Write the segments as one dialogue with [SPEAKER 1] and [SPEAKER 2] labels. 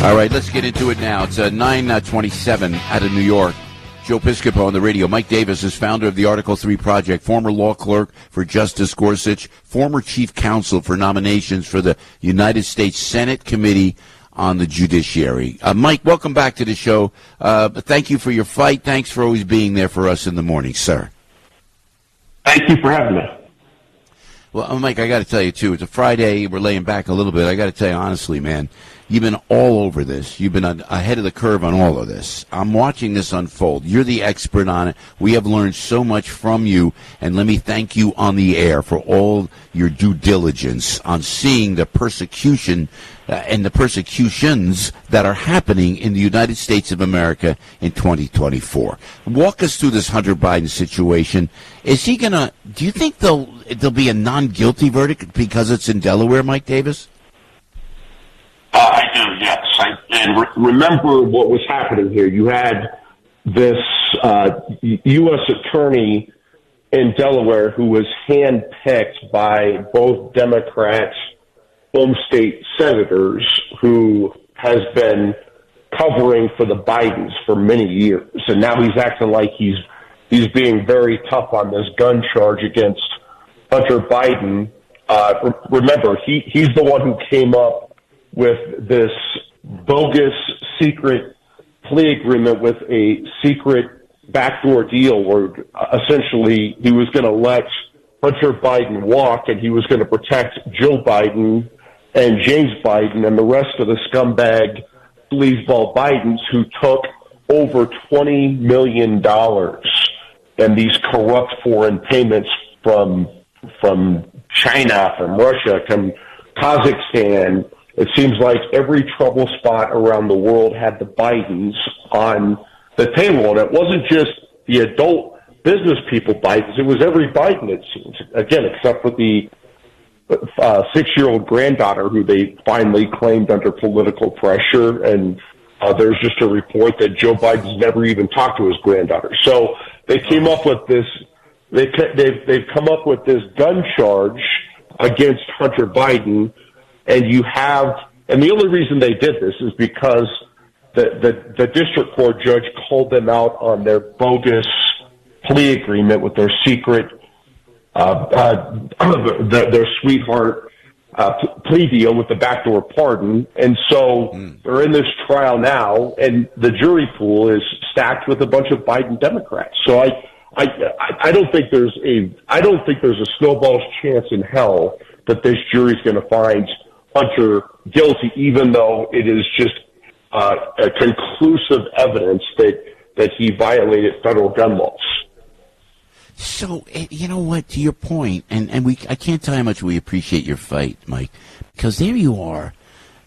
[SPEAKER 1] All right, let's get into it now. It's 9:27 out of New York. Joe Piscopo on the radio. Mike Davis is founder of the Article 3 Project, former law clerk for Justice Gorsuch, former chief counsel for nominations for the United States Senate Committee on the Judiciary. Mike, welcome back to the show. Thank you for your fight. Thanks for always being there for us in the morning, sir.
[SPEAKER 2] Thank you for having me.
[SPEAKER 1] Well, Mike, I got to tell you, too, it's a Friday. We're laying back a little bit. I got to tell you, honestly, man, you've been all over this. You've been ahead of the curve on all of this. I'm watching this unfold. You're the expert on it. We have learned so much from you, and let me thank you on the air for all your due diligence on seeing the persecution and the persecutions that are happening in the United States of America in 2024. Walk us through this Hunter Biden situation. Is he do you think there'll be a non-guilty verdict because it's in Delaware, Mike Davis?
[SPEAKER 2] I do, yes. And remember what was happening here. You had this U.S. attorney in Delaware who was handpicked by both Democrats, home state senators, who has been covering for the Bidens for many years. And now he's acting like he's being very tough on this gun charge against Hunter Biden. Remember, he's the one who came up with this bogus secret plea agreement with a secret backdoor deal where essentially he was going to let Hunter Biden walk and he was going to protect Joe Biden and James Biden and the rest of the scumbag sleazeball Bidens who took over $20 million and these corrupt foreign payments from China, from Russia, from Kazakhstan. It seems like every trouble spot around the world had the Bidens on the table. And it wasn't just the adult business people Bidens. It was every Biden, it seems. Again, except for the 6-year-old granddaughter who they finally claimed under political pressure. And there's just a report that Joe Biden's never even talked to his granddaughter. So they came up with this. They've come up with this gun charge against Hunter Biden. And the only reason they did this is because the district court judge called them out on their bogus plea agreement with their secret, their sweetheart plea deal with the backdoor pardon. And so they're in this trial now, and the jury pool is stacked with a bunch of Biden Democrats. So I don't think there's a snowball's chance in hell that this jury's going to find Hunter guilty, even though it is just a conclusive evidence that he violated federal gun laws.
[SPEAKER 1] So, you know what, to your point, and I can't tell you how much we appreciate your fight, Mike, because there you are.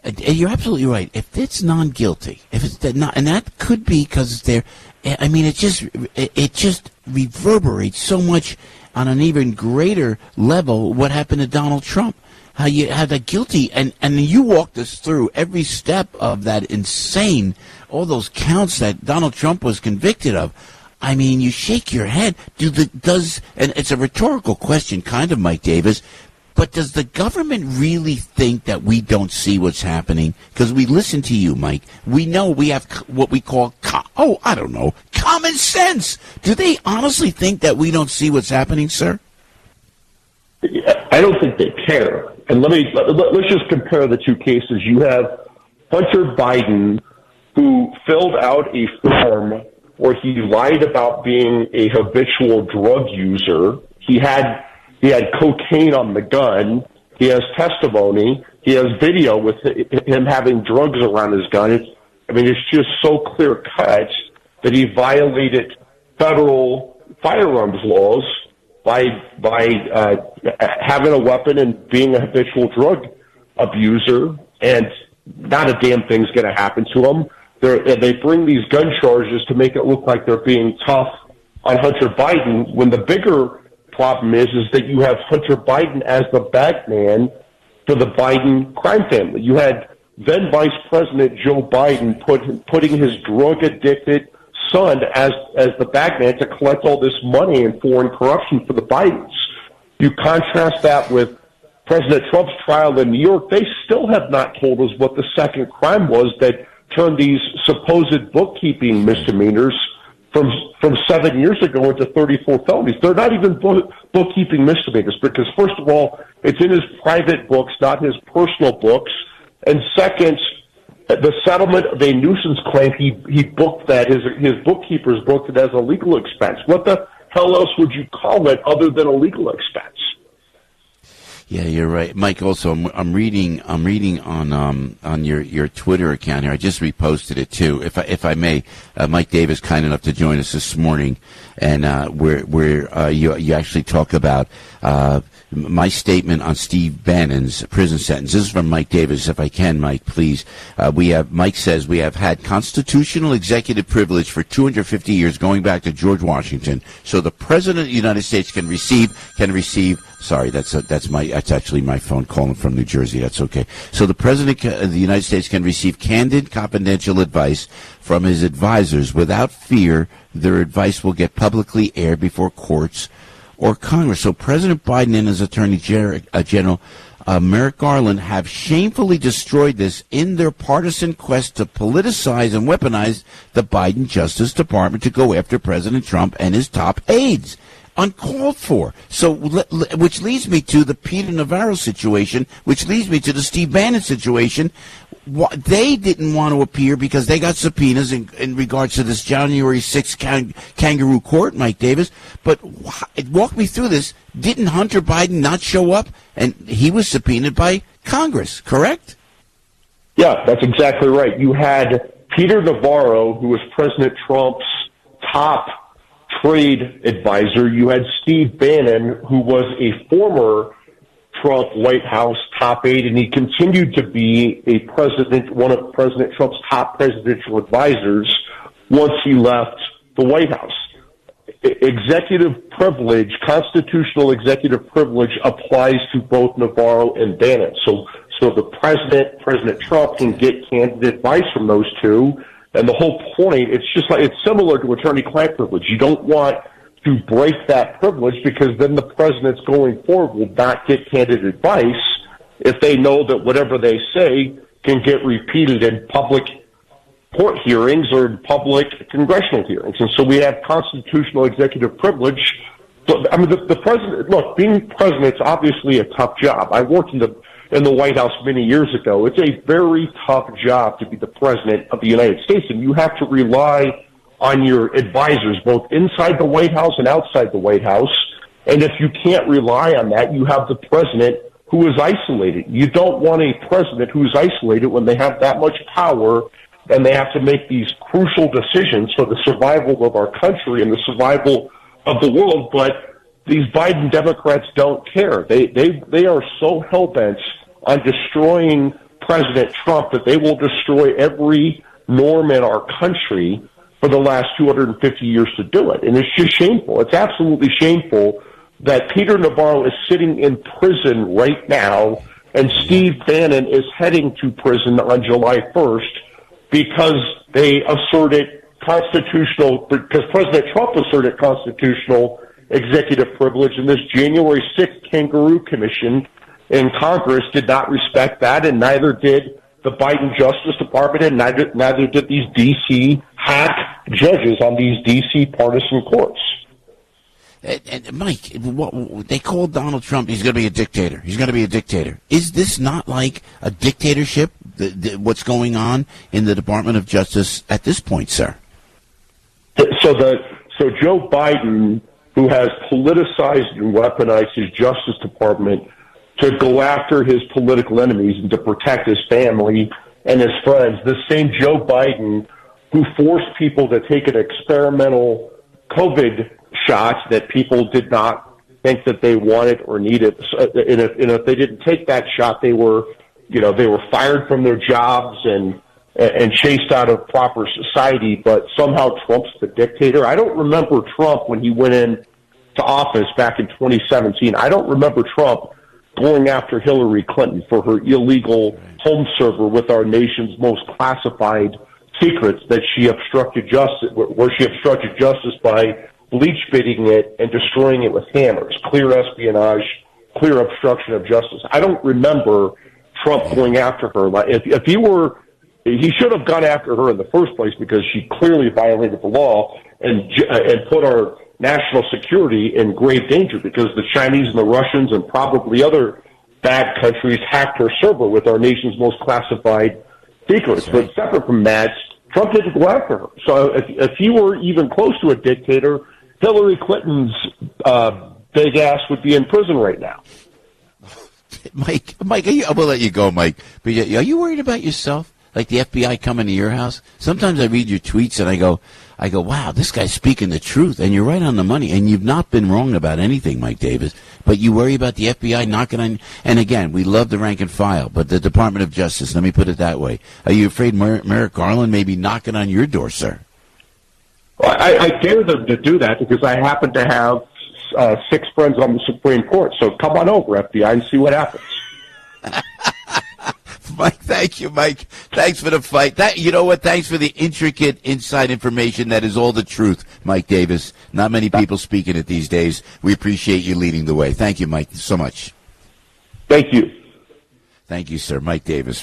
[SPEAKER 1] And you're absolutely right. If it's non-guilty, if it's not, and that could be because it's there. I mean, it just reverberates so much on an even greater level what happened to Donald Trump. How you had that guilty, and you walked us through every step of that insane, all those counts that Donald Trump was convicted of. I mean, you shake your head. And it's a rhetorical question, kind of, Mike Davis, but does the government really think that we don't see what's happening? Because we listen to you, Mike. We know we have what we call, common sense. Do they honestly think that we don't see what's happening, sir?
[SPEAKER 2] I don't think they care. And let's just compare the two cases. You have Hunter Biden, who filled out a form where he lied about being a habitual drug user. He had cocaine on the gun. He has testimony. He has video with him having drugs around his gun. It's just so clear cut that he violated federal firearms laws by having a weapon and being a habitual drug abuser, and not a damn thing's going to happen to him. They bring these gun charges to make it look like they're being tough on Hunter Biden, when the bigger problem is that you have Hunter Biden as the bagman for the Biden crime family. You had then Vice President Joe Biden putting his drug-addicted son as the bagman to collect all this money and foreign corruption for the Bidens. You contrast that with President Trump's trial in New York, they still have not told us what the second crime was that turned these supposed bookkeeping misdemeanors from 7 years ago into 34 felonies. They're not even bookkeeping misdemeanors because, first of all, it's in his private books, not his personal books. And second, the settlement of a nuisance claim, he booked that, his bookkeepers booked it as a legal expense. What the hell else would you call it other than a legal expense?
[SPEAKER 1] Yeah, you're right, Mike. Also, I'm reading on your Twitter account here. I just reposted it too. If I may, Mike Davis kind enough to join us this morning, and where you actually talk about my statement on Steve Bannon's prison sentence. This is from Mike Davis. If I can, Mike, please. Mike says we have had constitutional executive privilege for 250 years, going back to George Washington. So the President of the United States can receive. Sorry, that's actually my phone calling from New Jersey. That's okay. So the President of the United States can receive candid, confidential advice from his advisors without fear their advice will get publicly aired before courts or Congress. So President Biden and his Attorney General Merrick Garland have shamefully destroyed this in their partisan quest to politicize and weaponize the Biden Justice Department to go after President Trump and his top aides. Uncalled for. So, which leads me to the Peter Navarro situation, which leads me to the Steve Bannon situation. They didn't want to appear because they got subpoenas in regards to this January 6th kangaroo court, Mike Davis. But walk me through this. Didn't Hunter Biden not show up? And he was subpoenaed by Congress, correct?
[SPEAKER 2] Yeah, that's exactly right. You had Peter Navarro, who was President Trump's top trade advisor. You had Steve Bannon, who was a former Trump White House top aide, and he continued to be one of President Trump's top presidential advisors once he left the White House. Executive privilege, constitutional executive privilege, applies to both Navarro and Bannon. So the President Trump, can get candid advice from those two. And the whole point, it's similar to attorney-client privilege. You don't want to break that privilege because then the presidents going forward will not get candid advice if they know that whatever they say can get repeated in public court hearings or in public congressional hearings. And so we have constitutional executive privilege. So, I mean, the president, look, being president is obviously a tough job. I worked in the White House many years ago. It's a very tough job to be the president of the United States, and you have to rely on your advisors, both inside the White House and outside the White House. And if you can't rely on that, you have the president who is isolated. You don't want a president who's isolated when they have that much power and they have to make these crucial decisions for the survival of our country and the survival of the world. But these Biden Democrats don't care. They are so hell-bent on destroying President Trump that they will destroy every norm in our country for the last 250 years to do it. And it's just shameful. It's absolutely shameful that Peter Navarro is sitting in prison right now and Steve Bannon is heading to prison on July 1st because because President Trump asserted constitutional executive privilege, and this January 6th Kangaroo Commission in Congress did not respect that, and neither did the Biden Justice Department, and neither did these D.C. hack judges on these D.C. partisan courts.
[SPEAKER 1] And Mike, they called Donald Trump, he's going to be a dictator. He's going to be a dictator. Is this not like a dictatorship, what's going on in the Department of Justice at this point, sir?
[SPEAKER 2] So Joe Biden, who has politicized and weaponized his Justice Department to go after his political enemies and to protect his family and his friends, the same Joe Biden who forced people to take an experimental COVID shot that people did not think that they wanted or needed. And if they didn't take that shot, they were fired from their jobs and chased out of proper society. But somehow Trump's the dictator. I don't remember Trump when he went in to office back in 2017. I don't remember Trump going after Hillary Clinton for her illegal home server with our nation's most classified secrets that she obstructed justice, where she obstructed justice by bleach bidding it and destroying it with hammers. Clear espionage clear obstruction of justice. I don't remember Trump going after her. If he should have gone after her in the first place because she clearly violated the law and put our national security in grave danger because the Chinese and the Russians and probably other bad countries hacked her server with our nation's most classified secrets. But separate from that, Trump didn't go after her. So if he were even close to a dictator, Hillary Clinton's big ass would be in prison right now.
[SPEAKER 1] Mike, I will let you go, Mike. But are you worried about yourself? Like the FBI coming to your house? Sometimes I read your tweets and I go, wow, this guy's speaking the truth, and you're right on the money, and you've not been wrong about anything, Mike Davis. But you worry about the FBI knocking on, and again, we love the rank and file, but the Department of Justice, let me put it that way. Are you afraid Merrick Garland may be knocking on your door, sir?
[SPEAKER 2] Well, I dare them to do that because I happen to have 6 friends on the Supreme Court. So come on over, FBI, and see what happens.
[SPEAKER 1] Mike, thank you, Mike. Thanks for the fight. You know what? Thanks for the intricate inside information. That is all the truth, Mike Davis. Not many people speaking it these days. We appreciate you leading the way. Thank you, Mike, so much.
[SPEAKER 2] Thank you.
[SPEAKER 1] Thank you, sir. Mike Davis.